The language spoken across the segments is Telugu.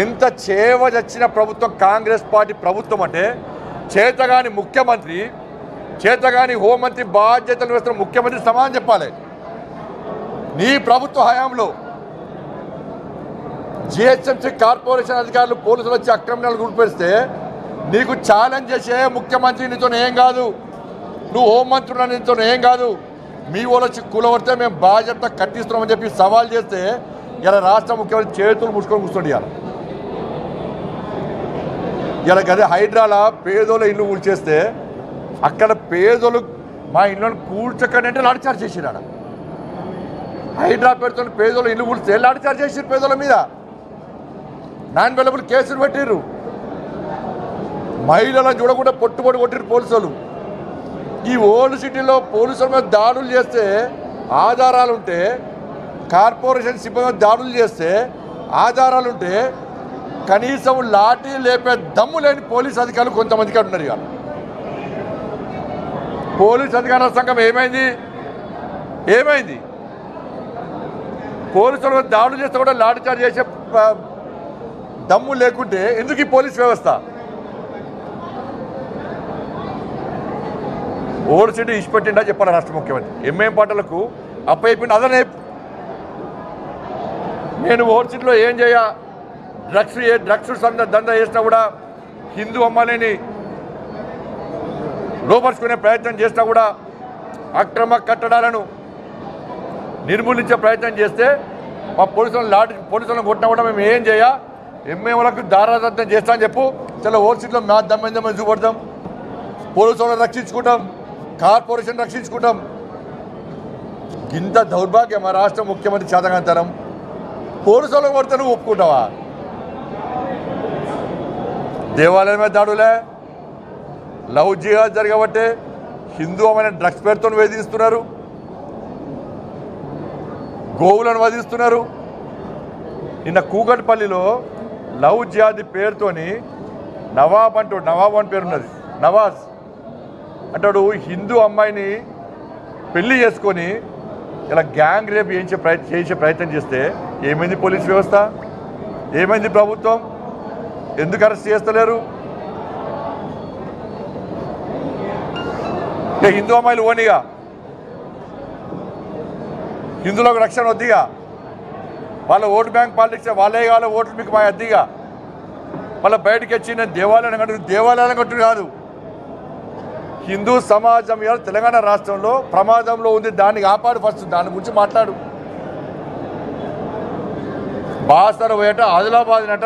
ఎంత చేవజచ్చిన ప్రభుత్వం కాంగ్రెస్ పార్టీ ప్రభుత్వం అంటే చేతగాని ముఖ్యమంత్రి చేతగాని హోంమంత్రి బాధ్యతలు వేస్తున్న ముఖ్యమంత్రి సమాధానం చెప్పాలి. నీ ప్రభుత్వ హయాంలో జిహెచ్ఎంసీ కార్పొరేషన్ అధికారులు పోలీసులు వచ్చి అక్రమాలు గుర్తుపెడితే నీకు ఛాలెంజ్ చేసే ముఖ్యమంత్రి నీతో ఏం కాదు, నువ్వు హోంమంత్రులు నీతో ఏం కాదు, మీ వాళ్ళు వచ్చి కూలబడితే మేము బాధ్యత కట్టిస్తున్నామని చెప్పి సవాల్ చేస్తే ఇలా రాష్ట్ర ముఖ్యమంత్రి చేతులు ముసుకొని కూర్చోండి. ఇలా అదే హైడ్రాలా పేదోళ్ళ ఇల్లు కూల్చేస్తే అక్కడ పేదోళ్ళు మా ఇళ్ళను కూల్చకండి అంటే లాఠీచార్జ్ చేసిరాడ. హైడ్రా పెడుతున్న పేదోళ్ళ ఇల్లు కూల్స్తే లాఠీచార్జ్ చేసిరు. పేదోళ్ళ మీద నాన్ అవైలబుల్ కేసులు పెట్టిర్రు. మహిళలను చూడకుండా పొట్టుబడి కొట్టిరు పోలీసులు. ఈ ఓల్డ్ సిటీలో పోలీసుల మీద దాడులు చేస్తే ఆధారాలుంటే, కార్పొరేషన్ సిబ్బంది దాడులు చేస్తే ఆధారాలుంటే కనీసం లాఠీ లేపే దమ్ము లేని పోలీస్ అధికారులు కొంతమందికి ఉన్నారు. ఇవాళ పోలీస్ అధికారుల సంఘం ఏమైంది? పోలీసుల మీద దాడులు చేస్తే కూడా లాఠీచార్జ్ చేసే దమ్ము లేకుంటే ఎందుకు ఈ పోలీస్ వ్యవస్థ? ఓల్డ్ సిటీ ఇచ్చిపెట్టిండా చెప్పాలి రాష్ట్ర ముఖ్యమంత్రి. ఎంఏం పాటలకు అప్పయిపోయింది. అదనే నేను ఓల్డ్ సిటీలో ఏం చేయ డ్రగ్స్ దందా చేసినా కూడా హిందూ అమ్మాయిని లోపరుచుకునే ప్రయత్నం చేసినా కూడా అక్రమ కట్టడాలను నిర్మూలించే ప్రయత్నం చేస్తే మా పోలీసులను కొట్టినా కూడా మేము ఏం చేయ ఎంఏలకు దారాదత్తం చేస్తా అని చెప్పు. చాలా ఓల్డ్ సిటీలో మా దమ్మెందమని చూపడతాం, పోలీసులను రక్షించుకుంటాం, కార్పొరేషన్ రక్షించుకుంటాం. ఇంత దౌర్భాగ్యం మా రాష్ట్ర ముఖ్యమంత్రి చేతగాంతరం. పోలీసులను కొడితే నువ్వు ఒప్పుకుంటావా? దేవాలయం మీద దాడులే, లవ్ జిహాద్ జరగబట్టే హిందూ అమైన డ్రగ్స్ పేరుతో వేధిస్తున్నారు, గోవులను వధిస్తున్నారు. నిన్న కూకట్పల్లిలో లవ్ జిహాద్ పేరుతోని నవాబ్ అని పేరున్నది, నవాజ్ అంటాడు. హిందూ అమ్మాయిని పెళ్లి చేసుకొని ఇలా గ్యాంగ్ రేప్ చేసే ప్రయత్నం చేస్తే ఏమైంది పోలీస్ వ్యవస్థ? ఏమైంది ప్రభుత్వం? ఎందుకు అరెస్ట్ చేస్తలేరు? ఇక హిందూ అమ్మాయిలు ఓనిగా, హిందువులకు రక్షణ వద్దిగా, వాళ్ళ ఓటు బ్యాంక్ పాలిటిక్స్ వాళ్ళే కావాలి, ఓట్లు మీకు మా అద్దిగా. వాళ్ళ బయటకు వచ్చి నేను దేవాలయాలను కట్టు కాదు. హిందూ సమాజం ఇవాళ తెలంగాణ రాష్ట్రంలో ప్రమాదంలో ఉంది, దాన్ని కాపాడు. ఫస్ట్ దాని గురించి మాట్లాడు. బాసర పోయేట ఆదిలాబాద్ నట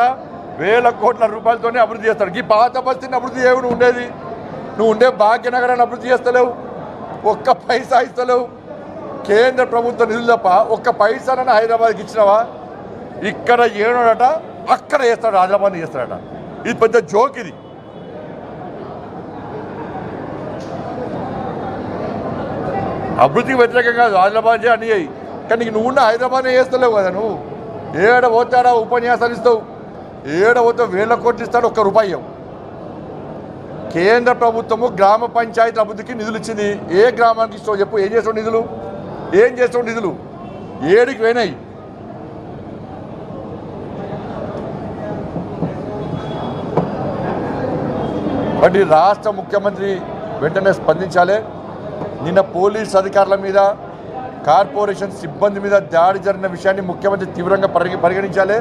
వేల కోట్ల రూపాయలతోనే అభివృద్ధి చేస్తాడు. ఈ పాత బస్తీని అభివృద్ధి చేయవు. నువ్వు ఉండే భాగ్యనగరాన్ని అభివృద్ధి చేస్తలేవు, ఒక్క పైసా ఇస్తలేవు. కేంద్ర ప్రభుత్వ నిధులు తప్ప ఒక్క పైసానన్నా హైదరాబాద్కి ఇచ్చినావా? ఇక్కడ ఏడోడట అక్కడ చేస్తాడు, ఆదిలాబాద్ చేస్తాడట. ఇది పెద్ద జోక్. ఇది అభివృద్ధికి వ్యతిరేకం కాదు, ఆదిలాబాద్ అన్నీ అయ్యి. కానీ నువ్వున్న హైదరాబాద్నే చేస్తలేవు కదా. నువ్వు ఏడ పోతాడా ఉపన్యాసాలు ఇస్తావు, ఏడ పోతే వేల కోట్లు ఇస్తాడు, ఒక్క రూపాయి ఇవ్వవు. కేంద్ర ప్రభుత్వము గ్రామ పంచాయతీ అభివృద్ధికి నిధులు ఇచ్చింది. ఏ గ్రామానికి ఇస్తావు చెప్పు? ఏం చేస్తావు నిధులు? ఏడికి పోయినాయి? బట్ రాష్ట్ర ముఖ్యమంత్రి వెంటనే స్పందించాలి. నిన్న పోలీస్ అధికారుల మీద, కార్పొరేషన్ సిబ్బంది మీద దాడి జరిగిన విషయాన్ని ముఖ్యమంత్రి తీవ్రంగా పరిగణించాలి.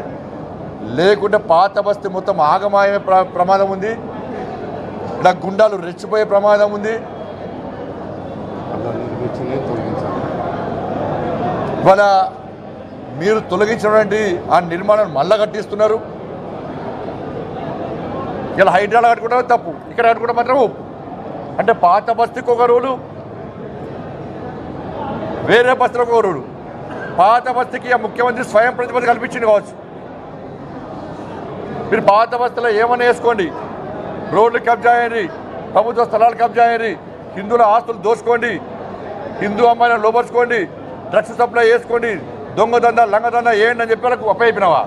లేకుంటే పాత బస్తీ మొత్తం ఆగమాయమే ప్రమాదం ఉంది. ఇలా గుండాలు రెచ్చిపోయే ప్రమాదం ఉంది. ఇవాళ మీరు తొలగించినటువంటి ఆ నిర్మాణాన్ని మళ్ళా కట్టిస్తున్నారు. ఇలా హైడ్రాలో కట్టుకుంటే తప్పు, ఇక్కడ కట్టుకుంటే మాత్రం ఒప్పు. అంటే పాత బస్తీకి ఒక రూలు, వేరే బస్తీలకు ఒక రూలు. పాత బస్తీకి ఆ ముఖ్యమంత్రి స్వయం ప్రతిపత్తి కల్పించింది కావచ్చు. మీరు పాత బస్తీలో ఏమన్నా వేసుకోండి, రోడ్లు కబ్జా అయ్యండి, ప్రభుత్వ స్థలాలు కబ్జా అయ్యండి, హిందువుల ఆస్తులు దోచుకోండి, హిందూ అమ్మాయిలను లోపరుచుకోండి, డ్రగ్స్ సప్లై చేసుకోండి, దొంగ దందా లంగ దందా ఏంటి అని చెప్పి వాళ్ళకు అప్పయిపోయినావా?